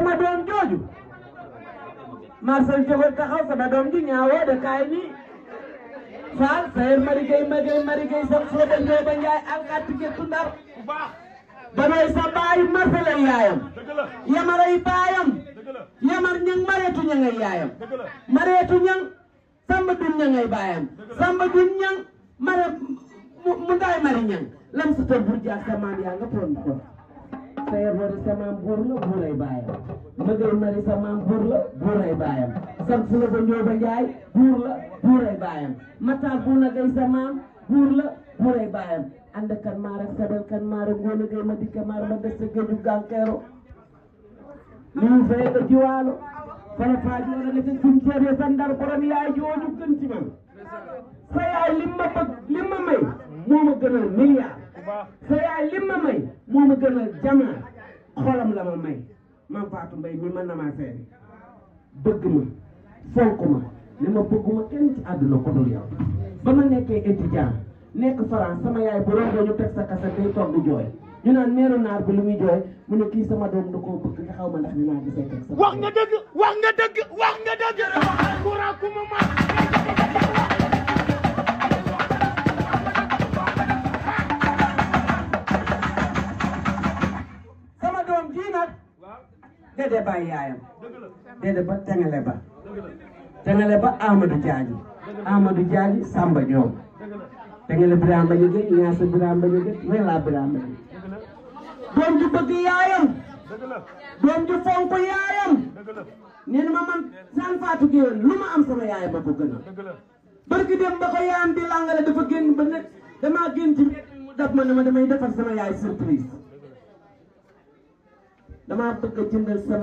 sama doom jooju Marcel jógal taxaw sama doom ji ñaawoo de kaay nii Faal sayer Mari Gey sax soo ba ñëw ba njaay alkaati gettu Ndar banoy sa baay Marcel ay yaayam yamaray baayam yamar ñang mareetu ñang ay yaayam mareetu ñang samba dun ñang ay baayam samba dun ñang mare mu ndaay mari ñang lam sa tor bur jaak sa maam yaa nga toon ko sayer Mari sa maam buur la buuray baayam Magay Mari sa maam buur la buuray baayam sam fu la ba ñëw ba njaay buur la buuray baayam mataar bu na gay sa maam buur la buuray baayam ànd kan maar ak sabel kan maar ak ngoone gay ma dikka maar ma des sa géeju gànkeero liu fee nga jiwaalo fala faaji wala ne seen suñ ceeb sa Ndar borom yaay jooju gën ci man sa yaay lim ma bëgg lim ma may moo ma gënal milliard sa yaay lim ma may moo ma gënal jamaa xolam la ma may man Fatou Mbaye mi mën na maa seeri bëgg ma fonk ma ne ma bëgguma kenn ci àdduna ko dul yow ba ma nekkee étudiant nekk France sama yaay bu rombee ñu teg sa kasa day toog di jooy ñu naan meeru naar bi lu muy jooy mu ne kii sama doom da koo bëgg nga xaw ma ndax ñu naa gisee teg sa wax nga dëgg kura ku ma ma sama doom ji nag dede bay yaayam dede ba tengale ba Amadou Diagne Samba ñoom tengale Birame Ñëge ñaasa Birame Ñëge wela Birame Ñëge doom ju bëgg yaayam doom ju fonk yaayam nee ma man san Fatou Gueye lu ma am sama yaay ma ko gënal barki dem ba ko yaayam di langale dafa génn ba ne damaa génn ci mu dab ma ne ma damay defar sama yaay surprise damaa bëgg a jëndal sama